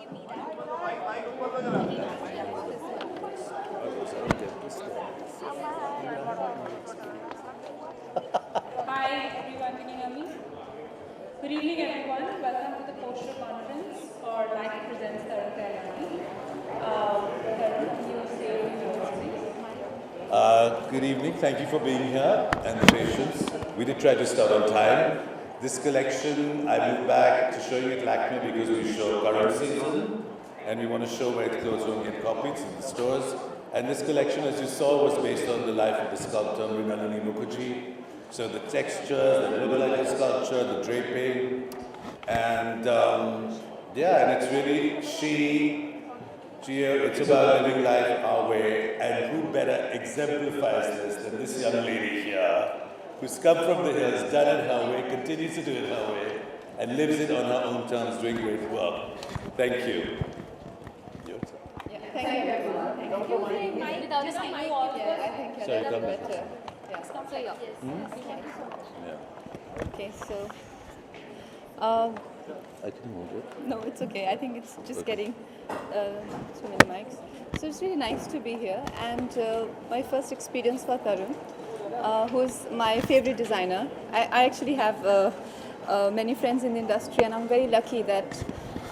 Hi everyone, can you hear me? Good evening everyone. Welcome to the poster conference for Nike Presents Tarun Tahiliani. Tarun, can you say a few words please? Good evening. Thank you for being here and the patience. We did try to start on time. This collection, I moved back to showing it Lakme because we show current season and we want to show where the clothes don't get copied in the stores. And this collection, as you saw, was based on the life of the sculptor Mrinalini Mukherjee. So the textures, the logo like the sculpture, the draping, and and it's really it's about living life our way, and who better exemplifies this than this young lady here, who's come from the hills, done it her way, continues to do it her way, and lives it on her own terms, doing great work. Thank you. Thank you, everyone. Thank you. Sorry, come back. Better. Okay, so. I can hold it. No, it's okay. I think it's just getting too many mics. So it's really nice to be here. And my first experience for Tarun, who's my favorite designer. I actually have many friends in the industry, and I'm very lucky that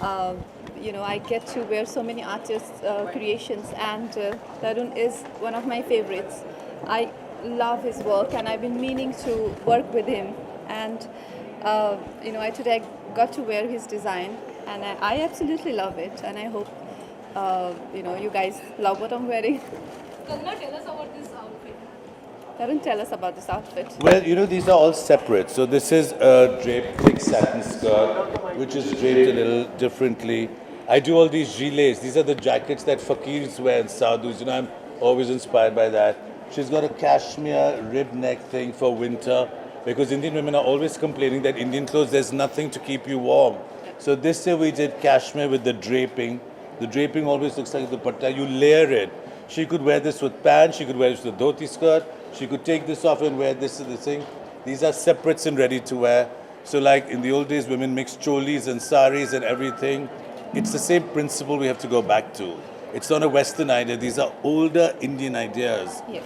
I get to wear so many artists' creations. And Tarun is one of my favorites. I love his work, and I've been meaning to work with him. And today I got to wear his design, and I absolutely love it. And I hope you guys love what I'm wearing. Kangana, tell us about this outfit. Tarun, tell us about this outfit. Well, these are all separate. So this is a draped thick satin skirt, which is draped a little differently. I do all these gilets. These are the jackets that fakirs wear in sadhus. I'm always inspired by that. She's got a cashmere rib neck thing for winter, because Indian women are always complaining that Indian clothes, there's nothing to keep you warm. So this year we did cashmere with the draping. The draping always looks like the patta. You layer it. She could wear this with pants. She could wear this with a dhoti skirt. She could take this off and wear this to the thing. These are separates and ready to wear. So like in the old days, women mixed cholis and saris and everything. It's the same principle we have to go back to. It's not a Western idea. These are older Indian ideas. Yeah.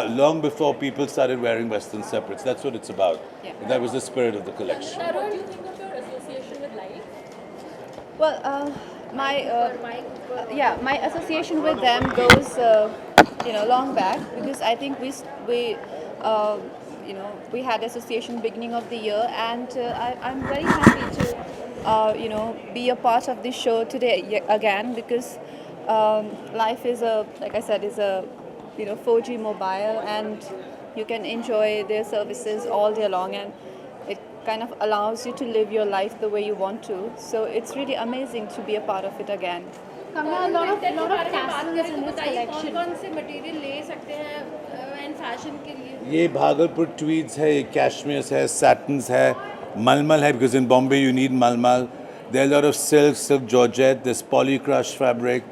Long before people started wearing Western separates. That's what it's about. Yeah. And that was the spirit of the collection. Tarun, what do you think of your association with life? Well, my association with them goes long back, because I think we had association beginning of the year, and I'm very happy to be a part of this show today again, because life is like I said, is a 4G mobile, and you can enjoy their services all day long, and it kind of allows you to live your life the way you want to. So it's really amazing to be a part of it again. Kamala, lot of tassels in this collection. कौन से material ले सकते हैं and fashion के लिए? ये Bhagalpur tweeds है, ये cashmeres है, satins है, malmal है, because in Bombay you need malmal. There are a lot of silk georgette, there's polycrush fabric.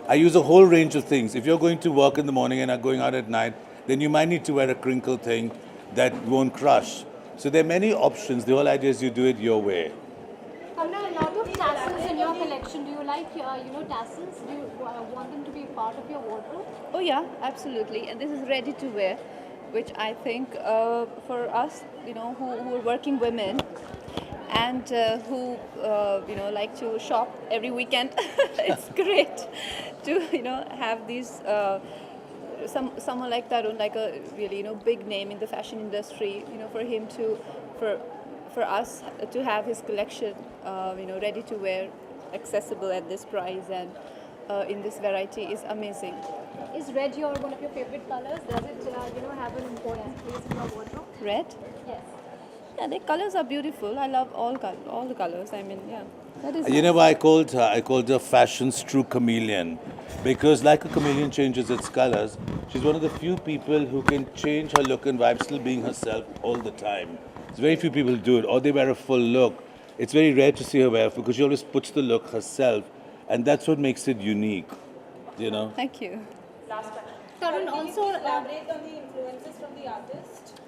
I use a whole range of things. If you're going to work in the morning and are going out at night, then you might need to wear a crinkle thing that won't crush. So there are many options. The whole idea is you do it your way. Kamala, a lot of tassels in your collection. Do you like tassels? Do you want them to be a part of your wardrobe? Oh yeah, absolutely. And this is ready to wear, which I think for us, who are working women, and who like to shop every weekend, it's great to have these someone like Tarun, like a really big name in the fashion industry, for him to for us to have his collection ready to wear, accessible at this price, and in this variety is amazing. Is red one of your favorite colors? Does it have an important place in your wardrobe? Red? Yes. Yeah, the colors are beautiful. I love all the colors. I mean, yeah. That is You know why I called her? I called her fashion's true chameleon. Because like a chameleon changes its colors, she's one of the few people who can change her look and vibe still being herself all the time. It's very few people do it, or they wear a full look. It's very rare to see her wear, because she always puts the look herself, and that's what makes it unique, Thank you. Last question. Tarun, also Elaborate on the influences from the artist.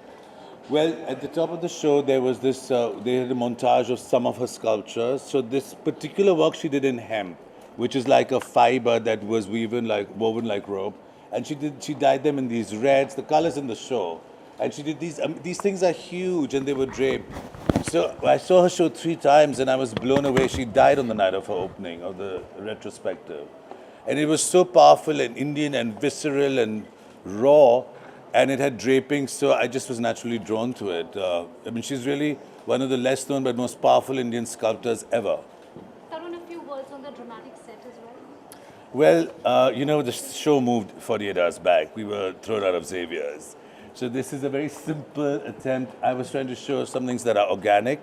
Well, at the top of the show, there was this, they had a montage of some of her sculptures. So this particular work she did in hemp. which is like a fiber that was woven like rope. And she dyed them in these reds, the colors in the show. And she did these things are huge and they were draped. So I saw her show 3 times and I was blown away. She died on the night of her opening of the retrospective. And it was so powerful and Indian and visceral and raw, and it had draping, so I just was naturally drawn to it. I mean, she's really one of the less known but most powerful Indian sculptors ever. Tarun, a few words on the dramatic set as well. Well, the show moved 48 hours back. We were thrown out of Xavier's. So this is a very simple attempt. I was trying to show some things that are organic,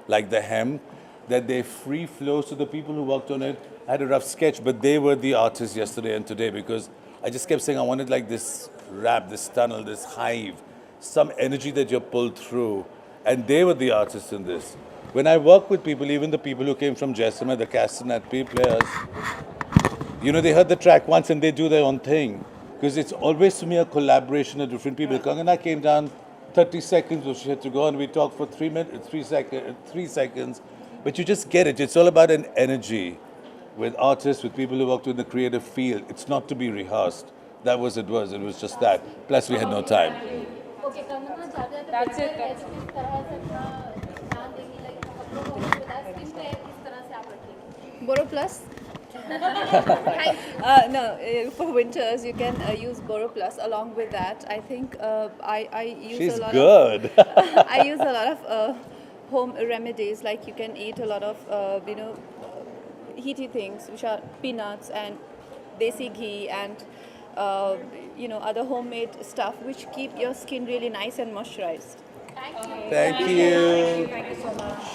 like the hem, that they free flow. So the people who worked on it had a rough sketch, but they were the artists yesterday and today, because I just kept saying I wanted like this wrap, this tunnel, this hive, some energy that you're pulled through. And they were the artists in this. When I work with people, even the people who came from Jessama, the Castanet players, they heard the track once and they do their own thing. Because it's always to me a collaboration of different people. Kangana came down 30 seconds, so she had to go, and we talked for 3 minutes, 3 seconds. But you just get it. It's all about an energy with artists, with people who worked in the creative field. It's not to be rehearsed. That was it was. It was just that. Plus, we had no time. Okay, Kangana, That's it. किस तरह से अपना ध्यान देंगी, like अपनों को भी बताया स्किन पे किस तरह से आप रखेंगी? Boro Plus. No, for winters you can use Boro Plus. Along with that, I think I use She's a lot good. of I use a lot of home remedies. Like you can eat a lot of heaty things, which are peanuts and desi ghee and other homemade stuff, which keep your skin really nice and moisturized. Thank you. Thank you so much.